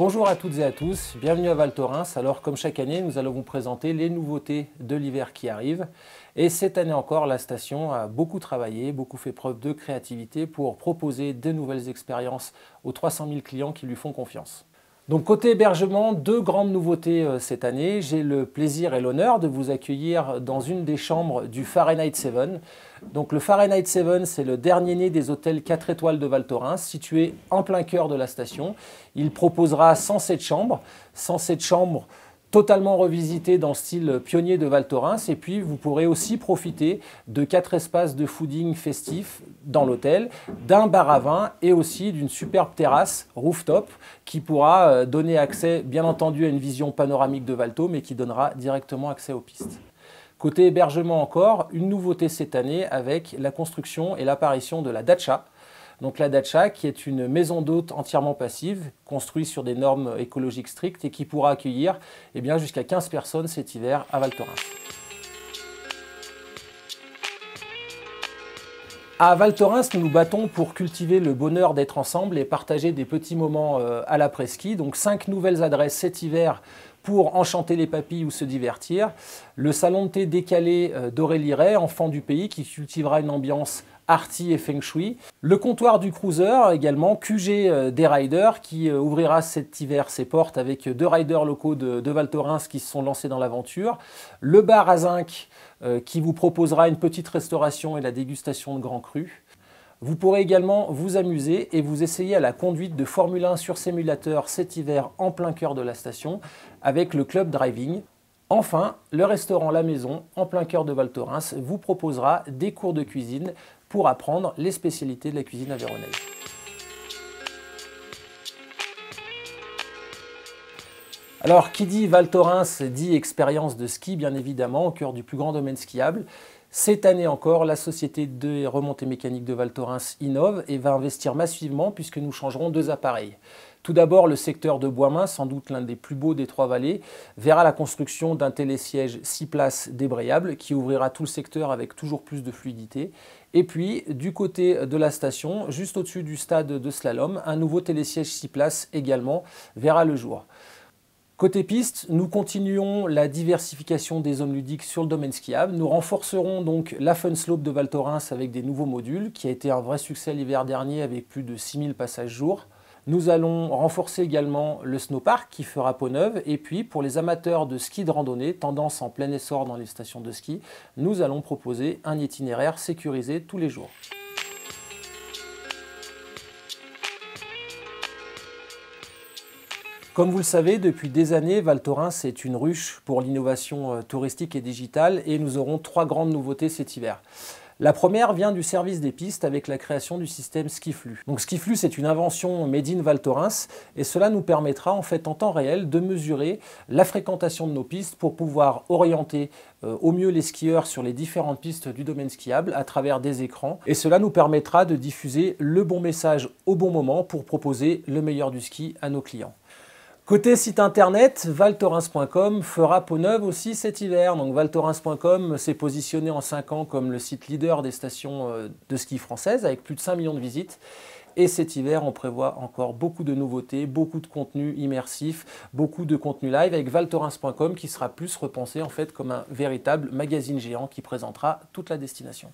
Bonjour à toutes et à tous, bienvenue à Val Thorens. Alors comme chaque année, nous allons vous présenter les nouveautés de l'hiver qui arrive. Et cette année encore, la station a beaucoup travaillé, beaucoup fait preuve de créativité pour proposer de nouvelles expériences aux 300 000 clients qui lui font confiance. Donc côté hébergement, deux grandes nouveautés cette année. J'ai le plaisir et l'honneur de vous accueillir dans une des chambres du Fahrenheit 7. Donc le Fahrenheit 7, c'est le dernier né des hôtels 4 étoiles de Val Thorens, situé en plein cœur de la station. Il proposera 107 chambres totalement revisité dans le style pionnier de Val Thorens. Et puis, vous pourrez aussi profiter de 4 espaces de fooding festifs dans l'hôtel, d'un bar à vin et aussi d'une superbe terrasse rooftop qui pourra donner accès, bien entendu, à une vision panoramique de Val Thorens, mais qui donnera directement accès aux pistes. Côté hébergement encore, une nouveauté cette année avec la construction et l'apparition de la Dacha. Donc la Dacha, qui est une maison d'hôtes entièrement passive, construite sur des normes écologiques strictes et qui pourra accueillir jusqu'à 15 personnes cet hiver à Val Thorens. À Val Thorens, nous nous battons pour cultiver le bonheur d'être ensemble et partager des petits moments à l'après-ski. Donc 5 nouvelles adresses cet hiver pour enchanter les papilles ou se divertir. Le salon de thé décalé d'Aurélie Ray, enfant du pays, qui cultivera une ambiance arty et feng shui. Le comptoir du cruiser également, QG des riders, qui ouvrira cet hiver ses portes avec 2 riders locaux de Val Thorens qui se sont lancés dans l'aventure. Le bar à zinc qui vous proposera une petite restauration et la dégustation de grands crus. Vous pourrez également vous amuser et vous essayer à la conduite de Formule 1 sur simulateur cet hiver en plein cœur de la station avec le club driving. Enfin, le restaurant La Maison, en plein cœur de Val Thorens, vous proposera des cours de cuisine pour apprendre les spécialités de la cuisine aveyronnaise. Alors, qui dit Val Thorens dit expérience de ski, bien évidemment, au cœur du plus grand domaine skiable. Cette année encore, la société de remontée mécanique de Val Thorens innove et va investir massivement puisque nous changerons 2 appareils. Tout d'abord, le secteur de Boismain, sans doute l'un des plus beaux des 3 vallées, verra la construction d'un télésiège 6 places débrayable qui ouvrira tout le secteur avec toujours plus de fluidité. Et puis, du côté de la station, juste au-dessus du stade de slalom, un nouveau télésiège 6 places également verra le jour. Côté piste, nous continuons la diversification des zones ludiques sur le domaine skiable. Nous renforcerons donc la Fun Slope de Val Thorens avec des nouveaux modules, qui a été un vrai succès l'hiver dernier avec plus de 6000 passages jour. Nous allons renforcer également le snowpark qui fera peau neuve. Et puis pour les amateurs de ski de randonnée, tendance en plein essor dans les stations de ski, nous allons proposer un itinéraire sécurisé tous les jours. Comme vous le savez, depuis des années, Val Thorens est une ruche pour l'innovation touristique et digitale et nous aurons 3 grandes nouveautés cet hiver. La première vient du service des pistes avec la création du système Skiflu. Donc Skiflu, c'est une invention made in Val Thorens et cela nous permettra en fait en temps réel de mesurer la fréquentation de nos pistes pour pouvoir orienter au mieux les skieurs sur les différentes pistes du domaine skiable à travers des écrans. Et cela nous permettra de diffuser le bon message au bon moment pour proposer le meilleur du ski à nos clients. Côté site internet, valthorens.com fera peau neuve aussi cet hiver. Donc valthorens.com s'est positionné en 5 ans comme le site leader des stations de ski françaises avec plus de 5 millions de visites. Et cet hiver, on prévoit encore beaucoup de nouveautés, beaucoup de contenu immersif, beaucoup de contenu live avec valthorens.com qui sera plus repensé en fait comme un véritable magazine géant qui présentera toute la destination.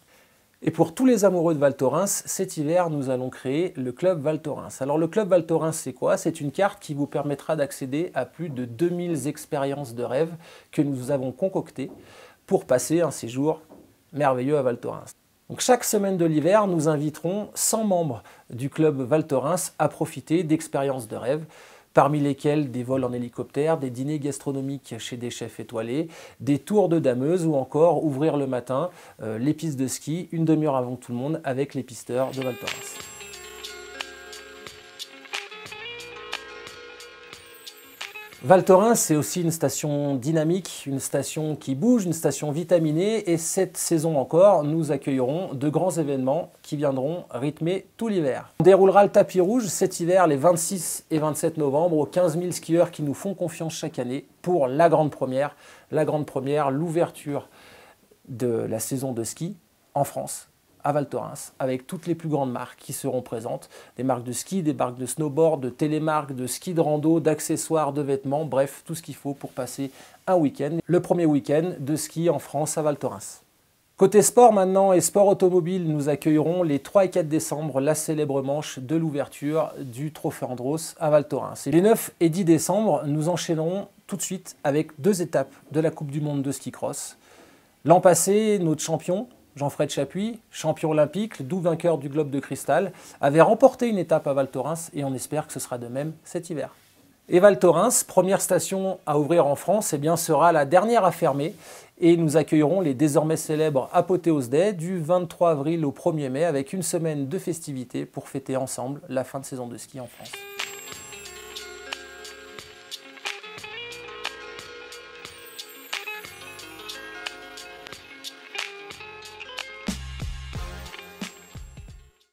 Et pour tous les amoureux de Val Thorens, cet hiver, nous allons créer le Club Val Thorens. Alors le Club Val Thorens, c'est quoi? C'est une carte qui vous permettra d'accéder à plus de 2000 expériences de rêve que nous avons concoctées pour passer un séjour merveilleux à Val Thorens. Donc chaque semaine de l'hiver, nous inviterons 100 membres du Club Val Thorens à profiter d'expériences de rêve, parmi lesquels des vols en hélicoptère, des dîners gastronomiques chez des chefs étoilés, des tours de dameuses ou encore ouvrir le matin les pistes de ski une demi-heure avant tout le monde avec les pisteurs de Val Thorens. Val Thorens, c'est aussi une station dynamique, une station qui bouge, une station vitaminée et cette saison encore, nous accueillerons de grands événements qui viendront rythmer tout l'hiver. On déroulera le tapis rouge cet hiver les 26 et 27 novembre aux 15 000 skieurs qui nous font confiance chaque année pour la grande première, l'ouverture de la saison de ski en France à Val Thorens, avec toutes les plus grandes marques qui seront présentes. Des marques de ski, des marques de snowboard, de télémarques, de ski de rando, d'accessoires, de vêtements, bref, tout ce qu'il faut pour passer un week-end. Le premier week-end de ski en France à Val Thorens. Côté sport maintenant et sport automobile, nous accueillerons les 3 et 4 décembre la célèbre manche de l'ouverture du Trophée Andros à Val Thorens. Et les 9 et 10 décembre, nous enchaînerons tout de suite avec 2 étapes de la Coupe du Monde de ski cross. L'an passé, notre champion, Jean-Fred Chapuis, champion olympique, doux vainqueur du Globe de Cristal, avait remporté une étape à Val Thorens et on espère que ce sera de même cet hiver. Et Val Thorens, première station à ouvrir en France, eh bien, sera la dernière à fermer et nous accueillerons les désormais célèbres Apothéose Day du 23 avril au 1er mai avec une semaine de festivités pour fêter ensemble la fin de saison de ski en France.